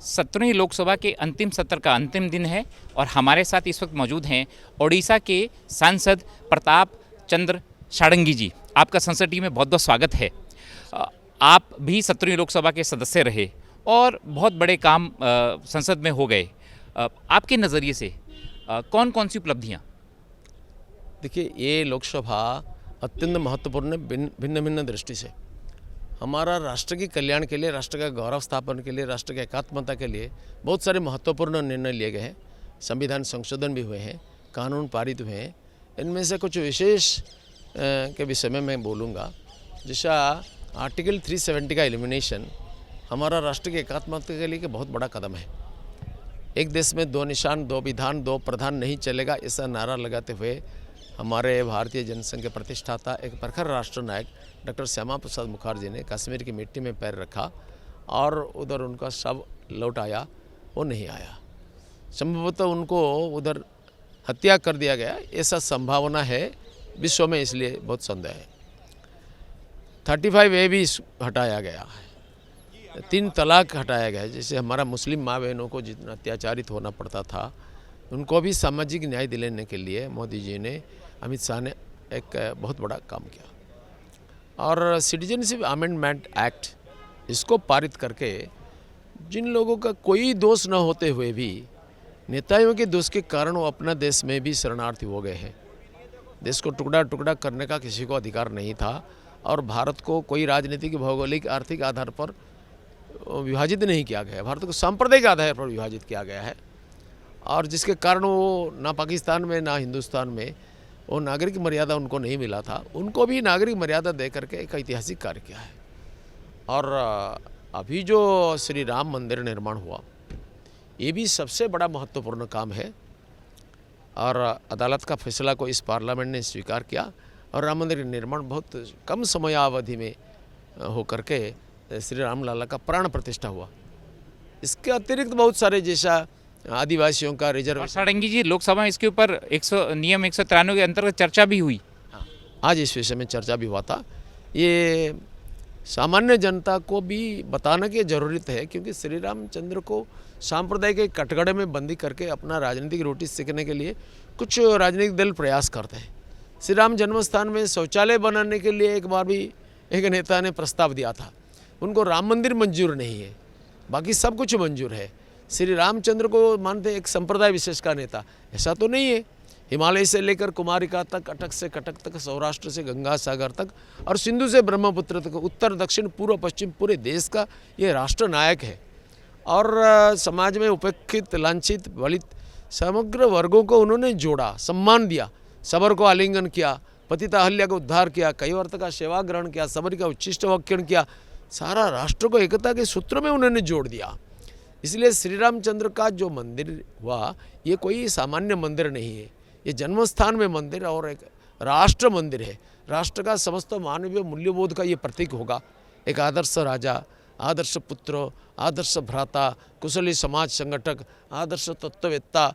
17वीं लोकसभा के अंतिम सत्र का अंतिम दिन है और हमारे साथ इस वक्त मौजूद हैं ओडिशा के सांसद प्रताप चंद्र षडंगी जी। आपका संसद टीम में बहुत बहुत स्वागत है। आप भी 17वीं लोकसभा के सदस्य रहे और बहुत बड़े काम संसद में हो गए। आपके नज़रिए से कौन कौन सी उपलब्धियाँ? देखिए, ये लोकसभा अत्यंत महत्वपूर्ण है भिन्न भिन्न दृष्टि से। हमारा राष्ट्र के कल्याण के लिए, राष्ट्र का गौरव स्थापन के लिए, राष्ट्र की एकात्मता के लिए बहुत सारे महत्वपूर्ण निर्णय लिए गए हैं। संविधान संशोधन भी हुए हैं, कानून पारित हुए हैं। इनमें से कुछ विशेष के विषय में मैं बोलूँगा। जैसा आर्टिकल 370 का एलिमिनेशन हमारा राष्ट्र की एकात्मता के लिए एक बहुत बड़ा कदम है। एक देश में दो निशान, दो विधान, दो प्रधान नहीं चलेगा, ऐसा नारा लगाते हुए हमारे भारतीय जनसंघ के प्रतिष्ठाता, एक प्रखर राष्ट्र नायक डॉक्टर श्यामा प्रसाद मुखर्जी ने कश्मीर की मिट्टी में पैर रखा और उधर उनका शव लौट आया, वो नहीं आया। संभवतः उनको उधर हत्या कर दिया गया, ऐसा संभावना है विश्व में, इसलिए बहुत संदेह है। 35A भी हटाया गया है, 3 तलाक हटाया गया है। जैसे हमारा मुस्लिम माँ बहनों को जितना अत्याचारित होना पड़ता था, उनको भी सामाजिक न्याय दिलाने के लिए मोदी जी ने, अमित शाह ने एक बहुत बड़ा काम किया। और सिटीजनशिप अमेंडमेंट एक्ट, इसको पारित करके जिन लोगों का कोई दोष न होते हुए भी नेताओं के दोष के कारण वो अपना देश में भी शरणार्थी हो गए हैं। देश को टुकड़ा टुकड़ा करने का किसी को अधिकार नहीं था और भारत को कोई राजनीतिक, भौगोलिक, आर्थिक आधार पर विभाजित नहीं किया गया। भारत को सांप्रदायिक आधार पर विभाजित किया गया है और जिसके कारण वो ना पाकिस्तान में ना हिंदुस्तान में वो नागरिक मर्यादा उनको नहीं मिला था। उनको भी नागरिक मर्यादा दे करके एक ऐतिहासिक कार्य किया है। और अभी जो श्री राम मंदिर निर्माण हुआ, ये भी सबसे बड़ा महत्वपूर्ण काम है और अदालत का फैसला को इस पार्लियामेंट ने स्वीकार किया और राम मंदिर का निर्माण बहुत कम समयावधि में हो करके श्री राम लाला का प्राण प्रतिष्ठा हुआ। इसके अतिरिक्त बहुत सारे जैसा आदिवासियों का रिजर्वेशन। षडंगी जी, लोकसभा में इसके ऊपर नियम 193 के अंतर्गत चर्चा भी हुई। हाँ, आज इस विषय में चर्चा भी हुआ था। ये सामान्य जनता को भी बताने की ज़रूरत है, क्योंकि श्री रामचंद्र को सांप्रदायिक के कटघरे में बंदी करके अपना राजनीतिक रोटी सीखने के लिए कुछ राजनीतिक दल प्रयास करते हैं। श्री राम जन्मस्थान में शौचालय बनाने के लिए एक बार भी एक नेता ने प्रस्ताव दिया था। उनको राम मंदिर मंजूर नहीं है, बाकी सब कुछ मंजूर है। श्री रामचंद्र को मानते एक संप्रदाय विशेष का नेता, ऐसा तो नहीं है। हिमालय से लेकर कुमारिका तक, अटक से कटक तक, सौराष्ट्र से गंगा सागर तक और सिंधु से ब्रह्मपुत्र तक, उत्तर दक्षिण पूर्व पश्चिम पूरे देश का ये राष्ट्र नायक है। और समाज में उपेक्षित, लांछित, वलित समग्र वर्गों को उन्होंने जोड़ा, सम्मान दिया, सबर को आलिंगन किया, पतिता अहल्या को उद्धार किया, कैवर्त का सेवा ग्रहण किया, सबरी का उच्छिष्ट भक्षण किया, सारा राष्ट्र को एकता के सूत्र में उन्होंने जोड़ दिया। इसलिए श्री रामचंद्र का जो मंदिर हुआ, ये कोई सामान्य मंदिर नहीं है, ये जन्मस्थान में मंदिर और एक राष्ट्र मंदिर है। राष्ट्र का समस्त मानवीय मूल्यबोध का ये प्रतीक होगा। एक आदर्श राजा, आदर्श पुत्र, आदर्श भ्राता, कुशली समाज संगठक, आदर्श तत्ववेत्ता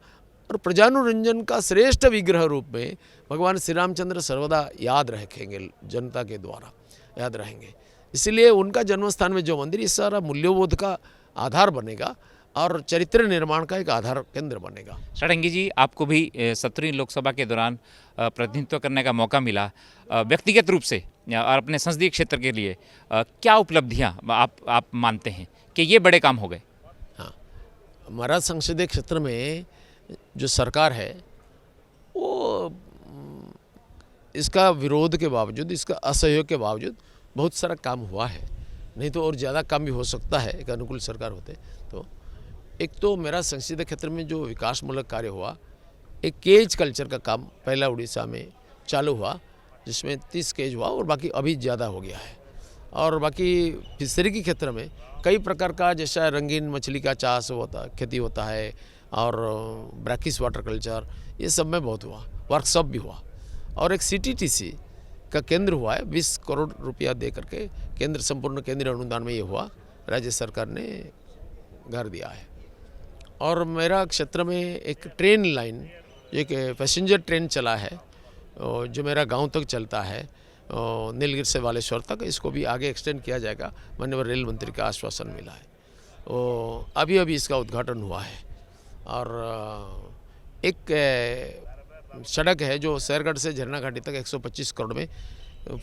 और प्रजानुरंजन का श्रेष्ठ विग्रह रूप में भगवान श्री रामचंद्र सर्वदा याद रखेंगे, जनता के द्वारा याद रहेंगे। इसलिए उनका जन्मस्थान में जो मंदिर, इस सारा मूल्यबोध का आधार बनेगा और चरित्र निर्माण का एक आधार केंद्र बनेगा। षडंगी जी, आपको भी 17वीं लोकसभा के दौरान प्रतिनिधित्व करने का मौका मिला। व्यक्तिगत रूप से और अपने संसदीय क्षेत्र के लिए क्या उपलब्धियां आप मानते हैं कि ये बड़े काम हो गए? हाँ, हमारा संसदीय क्षेत्र में जो सरकार है वो इसका विरोध के बावजूद, इसका असहयोग के बावजूद बहुत सारा काम हुआ है। नहीं तो और ज़्यादा काम भी हो सकता है एक अनुकूल सरकार होते तो। एक तो मेरा संसदीय क्षेत्र में जो विकासमूलक कार्य हुआ, एक केज कल्चर का काम पहला उड़ीसा में चालू हुआ, जिसमें 30 केज हुआ और बाकी अभी ज़्यादा हो गया है। और बाकी फिशरी के क्षेत्र में कई प्रकार का, जैसा रंगीन मछली का चाष होता, खेती होता है और ब्रैकिश वाटर कल्चर, ये सब में बहुत हुआ। वर्कशॉप भी हुआ और एक CTTC का केंद्र हुआ है, 20 करोड़ रुपया दे करके केंद्र, संपूर्ण केंद्रीय अनुदान में ये हुआ, राज्य सरकार ने घर दिया है। और मेरा क्षेत्र में एक ट्रेन लाइन, एक पैसेंजर ट्रेन चला है जो मेरा गांव तक चलता है, नीलगिरी से बालेश्वर तक, इसको भी आगे एक्सटेंड किया जाएगा। माननीय रेल मंत्री का आश्वासन मिला है। वो अभी अभी इसका उद्घाटन हुआ है। और एक सड़क है जो शेरगढ़ से झरना घाटी तक 125 करोड़ में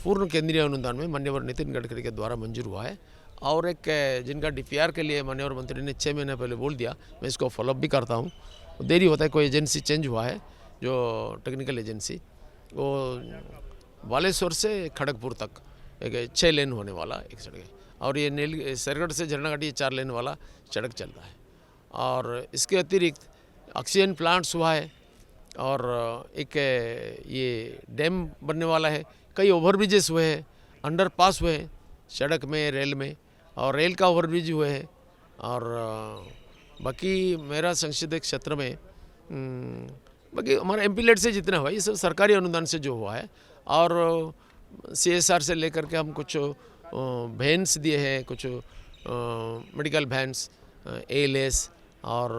पूर्ण केंद्रीय अनुदान में माननीय नितिन गडकरी के द्वारा मंजूर हुआ है। और एक जिनका डीपीआर के लिए माननीय मंत्री ने 6 महीने पहले बोल दिया, मैं इसको फॉलोअप भी करता हूँ। देरी होता है, कोई एजेंसी चेंज हुआ है जो टेक्निकल एजेंसी, वो बालेश्वर से खड़गपुर तक एक 6 लेन होने वाला एक सड़क है। और ये शेरगढ़ से झरना घाटी 4 लेन वाला सड़क चल रहा है। और इसके अतिरिक्त ऑक्सीजन प्लांट्स हुआ है और एक ये डैम बनने वाला है, कई ओवरब्रिजेस हुए हैं, अंडरपास हुए हैं सड़क में, रेल में, और रेल का ओवरब्रिज हुए हैं। और बाकी मेरा संसदीय क्षेत्र में बाकी हमारा एमपी से जितना हुआ ये सब सरकारी अनुदान से जो हुआ है। और CSR से लेकर के हम कुछ वैन्स दिए हैं, कुछ मेडिकल वैन्स, ALS, और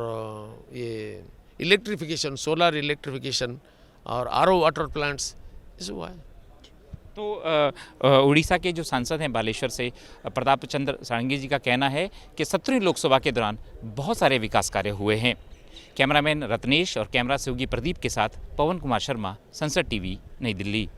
ये इलेक्ट्रिफिकेशन, सोलर इलेक्ट्रिफिकेशन और RO वाटर प्लांट्स, ये सब हुआ है। तो उड़ीसा के जो सांसद हैं बालेश्वर से प्रताप चंद्र षडंगी जी का कहना है कि 17वीं लोकसभा के दौरान बहुत सारे विकास कार्य हुए हैं। कैमरामैन रत्नेश और कैमरा सहयोगी प्रदीप के साथ पवन कुमार शर्मा, संसद TV, नई दिल्ली।